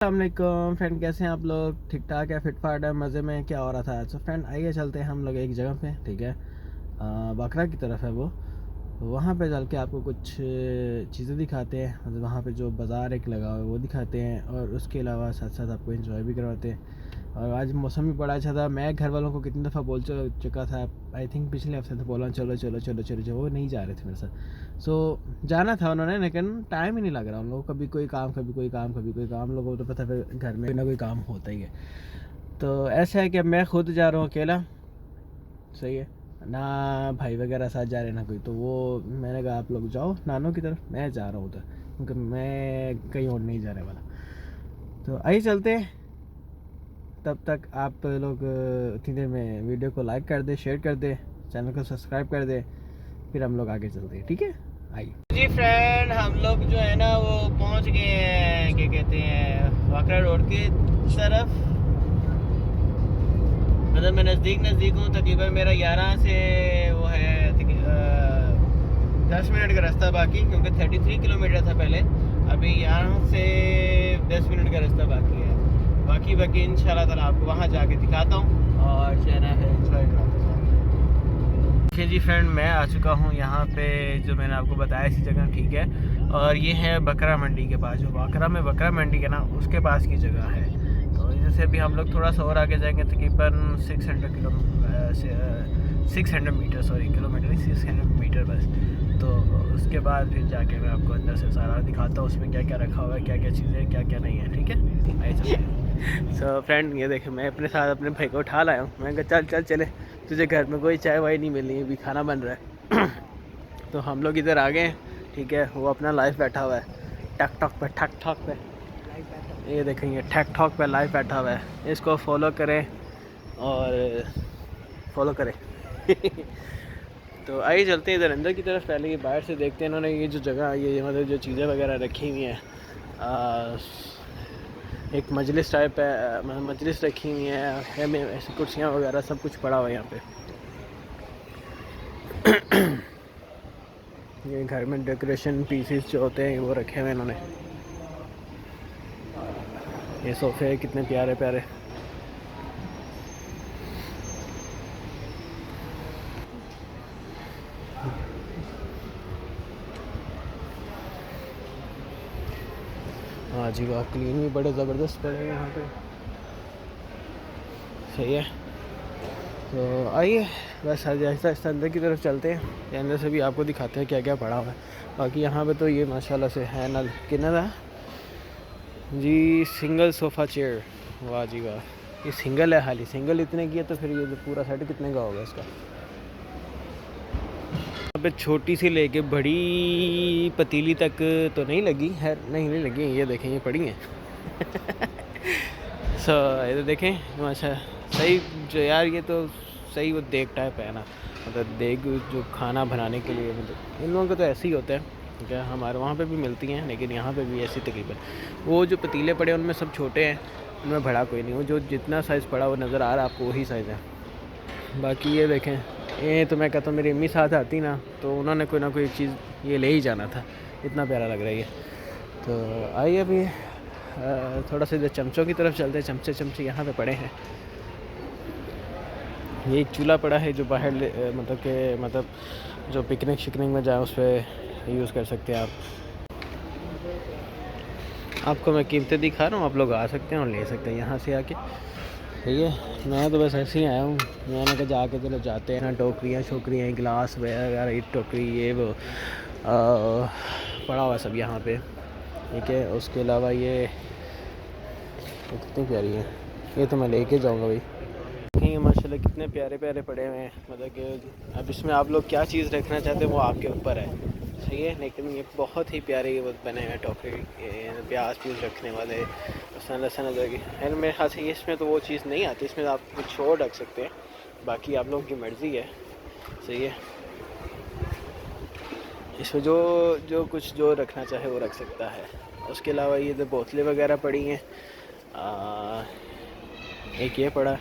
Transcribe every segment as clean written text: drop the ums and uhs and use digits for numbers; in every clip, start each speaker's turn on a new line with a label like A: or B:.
A: अस्सलामुअलैकुम फ्रेंड, कैसे हैं आप लोग? ठीक ठाक है, फिट फाट है, मज़े में? क्या हो रहा था आज? फ्रेंड आइए चलते हैं हम लोग एक जगह पे, ठीक है। बकरा की तरफ है वो, वहाँ पे चल के आपको कुछ चीज़ें दिखाते हैं। मतलब वहाँ पे जो बाज़ार एक लगा हुआ है वो दिखाते हैं, और उसके अलावा साथ साथ आपको एंजॉय भी करवाते हैं। और आज मौसम भी बड़ा अच्छा था। मैं घर वालों को कितनी दफ़ा बोल चुका था, आई थिंक पिछले हफ्ते तो बोला चलो चलो चलो चलो चलो, वो नहीं जा रहे थे मेरे साथ। सो जाना था उन्होंने, लेकिन टाइम ही नहीं लग रहा उन लोगों को। कभी कोई काम, कभी कोई काम, कभी कोई काम। लोगों को तो पता है घर में कोई ना कोई काम होता ही है। तो ऐसा है कि अब मैं खुद जा रहा हूँ अकेला, सही है ना। भाई वगैरह साथ जा रहे ना कोई, तो वो मैंने कहा आप लोग जाओ नानों की तरफ, मैं जा रहा हूँ उधर, क्योंकि मैं कहीं और नहीं जाने वाला। तो आइए चलते हैं। तब तक आप लोग उतनी देर में वीडियो को लाइक कर दे, शेयर कर दे, चैनल को सब्सक्राइब कर दे, फिर हम लोग आगे चलते हैं, ठीक है। आइए जी फ्रेंड, हम लोग जो है ना वो पहुंच गए हैं, क्या कहते हैं, वाकरा रोड की तरफ। मतलब मैं नज़दीक हूँ, तकरीबन मेरा 11 से वो है 10 मिनट का रास्ता बाकी, क्योंकि 33 किलोमीटर था पहले। अभी यहाँ से 10 मिनट का रास्ता बाकी है। बाकी इंशाल्लाह ताला आपको वहाँ जाके दिखाता हूँ और चैनल है एंजॉय कराता हूँ। देखिए जी फ्रेंड, मैं आ चुका हूँ यहाँ पे, जो मैंने आपको बताया इसी जगह, ठीक है। और ये है बकरा मंडी के पास, जो वाकरा में बकरा मंडी है ना, उसके पास की जगह है। तो जैसे अभी हम लोग थोड़ा सा और आगे जाएंगे, तकरीबन 600 मीटर, सॉरी किलोमीटर नहीं, 600 मीटर बस। तो उसके बाद फिर जाके मैं आपको अंदर से सारा दिखाता हूँ, उसमें क्या क्या रखा हुआ है, क्या क्या चीज़ें, क्या क्या नहीं है, ठीक है। आइए चलते। सो फ्रेंड, ये देखे मैं अपने साथ अपने भाई को उठा लाया हूँ। मैं कहा चल चल चले, तुझे घर में कोई चाय वाय नहीं मिलनी, अभी खाना बन रहा है। तो हम लोग इधर आ गए हैं, ठीक है। वो अपना लाइव बैठा हुआ है टक टॉक पे, ठक ठॉक पे, ये देखेंगे ठक ठॉक पे लाइव बैठा हुआ है। इसको फॉलो करें और फॉलो करें। तो आइए चलते हैं इधर अंदर की तरफ। पहले ये बाहर से देखते हैं इन्होंने ये जो जगह, ये मतलब जो चीज़ें वगैरह रखी हुई हैं, एक मजलिस टाइप है, मजलिस रखी हुई है में ऐसी कुर्सियाँ वगैरह सब कुछ पड़ा हुआ है यहाँ पे। ये घर में डेकोरेशन पीसेस जो होते हैं वो रखे हुए इन्होंने। ये सोफे कितने प्यारे प्यारे। हाँ जी वाह, क्लीन भी बड़े ज़बरदस्त पड़े हैं यहाँ पे, सही है। तो आइए बस आहिस्ता आहिस्ता अंदर की तरफ चलते हैं। ये अंदर से भी आपको दिखाते हैं क्या क्या पड़ा हुआ है। बाकी यहाँ पे तो ये माशाल्लाह से है ना, कितना था जी, सिंगल सोफ़ा चेयर। वाह जी वाह, ये सिंगल है, खाली सिंगल इतने की है, तो फिर ये जो पूरा सेट कितने का होगा इसका। यहाँ पे छोटी सी लेके बड़ी पतीली तक तो नहीं लगी है, नहीं लगी, ये देखें ये पड़ी हैं। सो ये तो देखें माशा, सही जो यार, ये तो सही वो देग टाइप है ना, मतलब देग जो खाना बनाने के लिए, मतलब इन लोगों का तो ऐसे ही होता है, ठीक है। हमारे वहाँ पे भी मिलती हैं, लेकिन यहाँ पे भी ऐसी तकरीबन। वो जो पतीले पड़े उनमें सब छोटे हैं, उनमें बड़ा कोई नहीं। वो जो जितना साइज़ पड़ा वो नज़र आ रहा है आपको, वही साइज़ है। बाकी ये देखें, ये तो मैं कहता हूँ मेरी अम्मी साथ आती ना, तो उन्होंने कोई ना कोई चीज़ ये ले ही जाना था, इतना प्यारा लग रहा है ये। तो आइए अभी थोड़ा सा इधर चमचों की तरफ चलते हैं। चमचे यहाँ पे पड़े हैं। ये एक चूल्हा पड़ा है जो बाहर मतलब जो पिकनिक शिकनिक में जाए उस पर यूज़ कर सकते हैं आप। आपको मैं कीमतें दिखा रहा हूँ, आप लोग आ सकते हैं और ले सकते हैं यहाँ से आके, ठीक है। मैं तो बस ऐसे ही आया हूँ, मैंने कहा जाके चलो जाते हैं ना। टोकरियाँ छोकरियाँ, गिलास वगैरह, ये टोकरी ये वो पड़ा हुआ सब यहाँ पे, ठीक है। उसके अलावा ये कितनी प्यारी है, ये तो मैं लेके जाऊँगा भाई। देखेंगे माशाल्लाह कितने प्यारे प्यारे पड़े हुए हैं। मतलब कि अब इसमें आप लोग क्या चीज़ रखना चाहते हैं वो आपके ऊपर है, सही है। लेकिन ये बहुत ही प्यारे ये बने हुए हैं टोकरी, प्याज प्यूज रखने वाले, लहसुन अदरक। मेरे ख्याल से इसमें तो वो चीज़ नहीं आती, इसमें आप कुछ और रख सकते हैं, बाकी आप लोगों की मर्ज़ी है, सही है। इसमें जो कुछ जो रखना चाहे वो रख सकता है। उसके अलावा ये तो बोतलें वगैरह पड़ी हैं, एक ये पड़ा,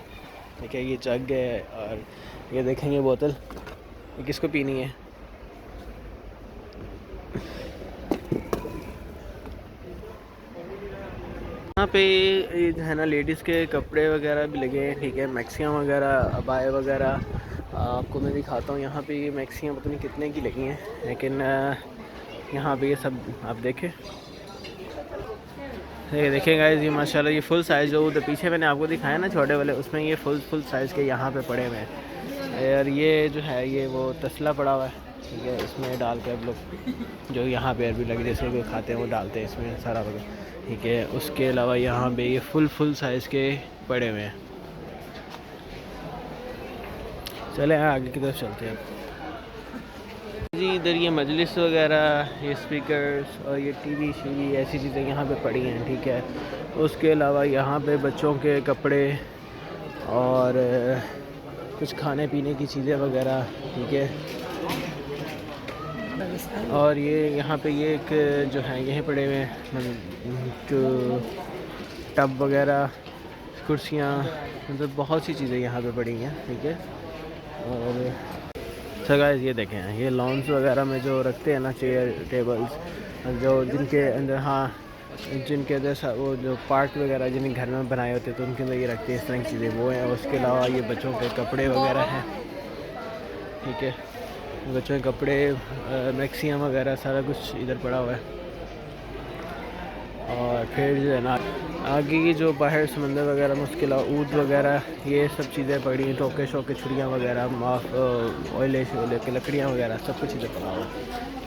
A: ठीक है, ये जग है, और ये देखेंगे बोतल, ये किसको पीनी है। यहाँ पे ये जो है ना लेडीज़ के कपड़े वगैरह भी लगे हैं, ठीक है, मैक्सियाँ वगैरह, अबाए वगैरह। आपको मैं दिखाता हूँ। यहाँ पे ये मैक्सियाँ पता नहीं कितने की लगी हैं, लेकिन यहाँ पे ये सब आप देखें, ये देखिए गाइस, ये माशाल्लाह ये फुल साइज़ जो उधर पीछे मैंने आपको दिखाया ना छोटे वाले, उसमें ये फुल साइज़ के यहाँ पे पड़े हुए हैं। और ये जो है ये वो तसला पड़ा हुआ है, ठीक है, इसमें डाल के अब लोग जो यहाँ पे अरबी लगी जैसे कोई खाते हैं वो डालते हैं इसमें सारा वगैरह, ठीक है। उसके अलावा यहाँ पे ये फुल साइज़ के पड़े हुए हैं। चले आगे की तरफ चलते हैं जी। इधर ये मजलिस वगैरह, ये स्पीकर्स और ये टीवी शीवी ऐसी चीज़ें यहाँ पे पड़ी हैं, ठीक है। उसके अलावा यहाँ पे बच्चों के कपड़े और कुछ खाने पीने की चीज़ें वगैरह, ठीक है। और ये यहाँ पे ये एक जो है यहीं पड़े हुए हैं जो टब वगैरह, कुर्सियाँ, मतलब बहुत सी चीज़ें यहाँ पे पड़ी हैं, ठीक है। और तो गाइस ये देखें, ये लॉन्स वगैरह में जो रखते हैं ना चेयर टेबल्स, जो जिनके अंदर, हाँ, जिनके अंदर वो जो पार्क वगैरह जिनके घर में बनाए होते हैं तो उनके अंदर ये रखते हैं, इस तरह की चीज़ें वो हैं। उसके अलावा ये बच्चों के कपड़े वगैरह हैं, ठीक है, बच्चों के कपड़े, मैक्सियाँ वगैरह सारा कुछ इधर पड़ा हुआ है। और फिर जो है ना आगे की जो बाहर समंदर वगैरह में, उसके अलावा ऊद वगैरह, ये सब चीज़ें पड़ी हैं, टोके शोके, छुरियाँ वगैरह, ऑयले शोले की लकड़ियाँ वगैरह, सब कुछ इधर पड़ा हुआ है,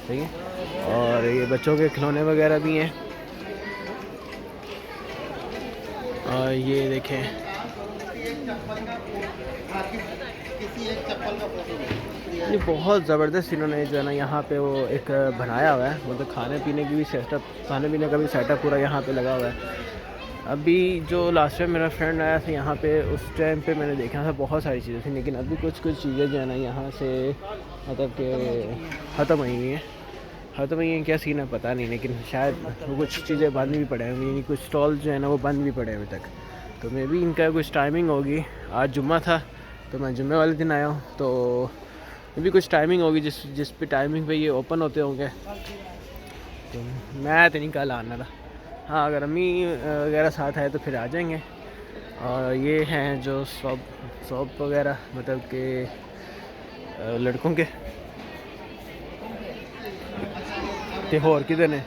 A: ठीक है। और ये बच्चों के खिलौने वगैरह भी हैं। और ये देखें, ये बहुत ज़बरदस्त इन्होंने जो है ना यहाँ पे वो एक बनाया हुआ है, मतलब खाने पीने की भी सेटअप, खाने पीने का भी सेटअप पूरा यहाँ पे लगा हुआ है। अभी जो लास्ट टाइम मेरा फ्रेंड आया था यहाँ पे, उस टाइम पे मैंने देखा था बहुत सारी चीज़ें थी, लेकिन अभी कुछ चीज़ें जो है ना यहाँ से मतलब कि ख़त्म हुई हैं। ख़त्म हुई हैं, क्या सीन है पता नहीं, लेकिन शायद वो कुछ चीज़ें बंद भी पड़े हुए, कुछ स्टॉल जो है ना वो बंद भी पड़े अभी तक। तो मे भी इनका कुछ टाइमिंग होगी। आज जुम्मा था तो मैं जुम्मे वाले दिन आया हूँ, तो भी कुछ टाइमिंग होगी जिस पे टाइमिंग पे ये ओपन होते होंगे। तो मैं तो नहीं कल आना था, हाँ, अगर अम्मी वगैरह साथ आए तो फिर आ जाएंगे। और ये हैं जो शॉप वगैरह, मतलब के लड़कों के होर किधर ने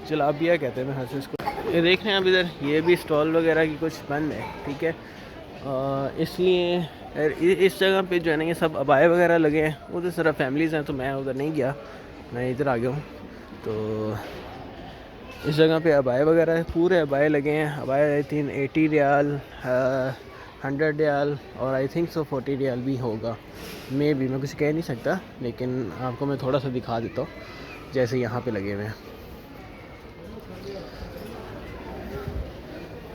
A: जलाबिया कहते हैं मैं हंस इसको। ये देख रहे हैं आप इधर, ये भी स्टॉल वगैरह की कुछ बंद है, ठीक है। इसलिए इस जगह पे जो है ना ये सब अबाए वगैरह लगे हैं। उधर सिर्फ फैमिलीज़ हैं तो मैं उधर नहीं गया, मैं इधर आ गया हूँ। तो इस जगह पे अबाए वगैरह पूरे अबाए लगे हैं। अबाए आई थिंक 80 रियाल, 100 रियाल और आई थिंक सो 40 रियाल भी होगा, मैं कुछ कह नहीं सकता, लेकिन आपको मैं थोड़ा सा दिखा देता हूँ जैसे यहाँ पे लगे हुए हैं।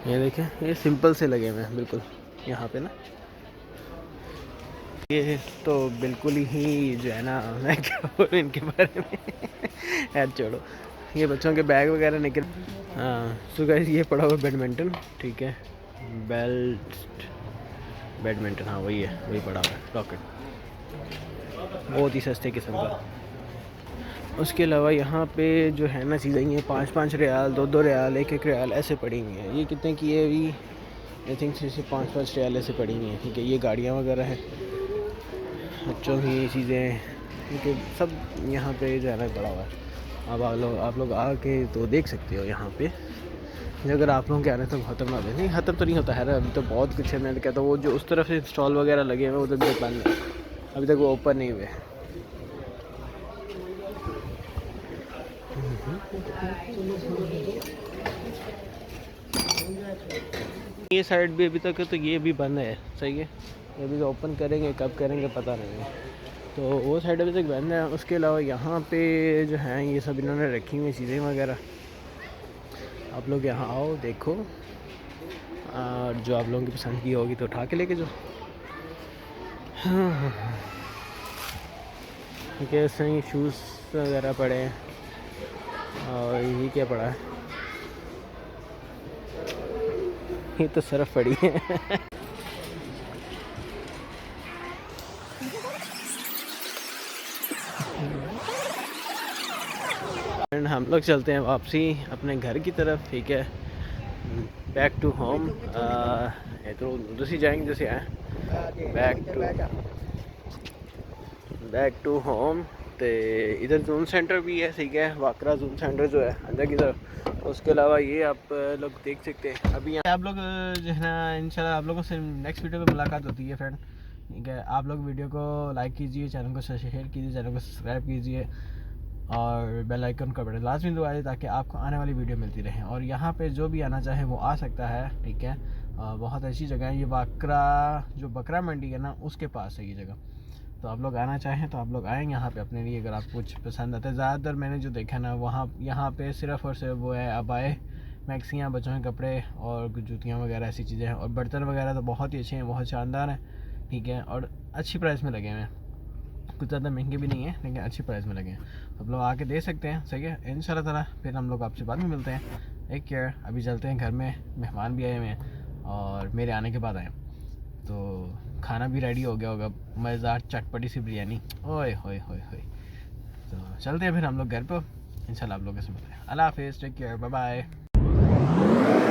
A: ये देखें, ये सिंपल से लगे हुए हैं बिल्कुल यहाँ पे ना। ये तो बिल्कुल ही जो है ना, मैं क्या बोलूँ इनके बारे में यार छोड़ो। ये बच्चों के बैग वगैरह निकल, हाँ। सो गाइस ये पड़ा हुआ बैडमिंटन, ठीक है, बैडमिंटन, हाँ वही है, वही पड़ा हुआ है, रॉकेट, बहुत ही सस्ते किस्म का। उसके अलावा यहाँ पे जो है ना चीज़ें ये 5-5 रियाल, 2-2 रियाल, 1-1 रियाल ऐसे पड़ी हुई हैं। ये कितने की है अभी, आई थिंक से 5-5 रियाल ऐसे पड़ी हुई हैं, ठीक है। ये गाड़ियाँ वगैरह हैं, बच्चों की चीज़ें, ठीक है, सब यहाँ पे जो है ना पड़ा हुआ है। अब आप लोग आके तो देख सकते हो यहाँ पे, अगर आप लोगों के आने तो ख़त्म ना हो। नहीं ख़त्म तो नहीं होता है, अभी तो बहुत कुछ है। मैं कहता हूँ वो जो उस तरफ से स्टॉल वगैरह लगे हुए उधर भी बंद है, अभी तक वो ओपन नहीं हुए। ये साइड भी अभी तक है तो ये भी बंद है, सही है। ये भी ओपन करेंगे, कब करेंगे पता नहीं है। तो वो साइड अभी तक बंद है। उसके अलावा यहाँ पे जो है ये सब इन्होंने रखी हुई चीज़ें वगैरह। आप लोग यहाँ आओ, देखो, और जो आप लोगों की पसंद की होगी तो उठा के लेके जाओ। हाँ, ठीक है। सही शूज़ वगैरह पड़े हैं। और ये क्या पड़ा है, ये तो सरफ पड़ी है हम लोग चलते हैं वापसी अपने घर की तरफ, ठीक है। Back to home. ये तो उधर से जाएंगे जैसे आए बैक टू होम। तो इधर जून सेंटर भी है, ठीक है, वाकरा जून सेंटर जो है अंदर की तरफ। उसके अलावा ये आप लोग देख सकते हैं। अभी आप लोग जो है ना, इंशाल्लाह आप लोगों से नेक्स्ट वीडियो में मुलाकात होती है फ्रेंड, ठीक है। आप लोग वीडियो को लाइक कीजिए, चैनल को शेयर कीजिए, चैनल को सब्सक्राइब कीजिए और बेल आइकन का बटन लाजमी दबाइए ताकि आपको आने वाली वीडियो मिलती रहे। और यहाँ पे जो भी आना चाहे वो आ सकता है, ठीक है। बहुत अच्छी जगह है ये वाकरा, जो बकरा मंडी है ना उसके पास है ये जगह। तो आप लोग आना चाहें तो आप लोग आएँ यहाँ पे अपने लिए, अगर आपको कुछ पसंद आता है। ज़्यादातर मैंने जो देखा ना वहाँ यहाँ पे सिर्फ़ और सिर्फ वो है अबाए, मैक्सियाँ, बच्चों के कपड़े और कुछ जूतियाँ वगैरह ऐसी चीज़ें हैं। और बर्तन वगैरह तो बहुत ही अच्छे हैं, बहुत शानदार हैं, ठीक है। और अच्छी प्राइस में लगे हुए हैं, कुछ ज़्यादा महंगे भी नहीं है लेकिन अच्छी प्राइस में लगे हैं। आप लोग आके दे सकते हैं, सही है। इंशाल्लाह ताला फिर हम लोग आपसे बाद में मिलते हैं। Take care. अभी चलते हैं घर में, मेहमान भी आए हुए हैं और मेरे आने के बाद आए, तो खाना भी रेडी हो गया होगा, मज़ेदार चटपटी सी बिरयानी, ओए होए होए होए। तो चलते हैं फिर हम लोग घर पर, इंशाल्लाह आप लोगों से मिलते हैं। अल्लाह हाफिज़, टेक केयर, बाय बाय।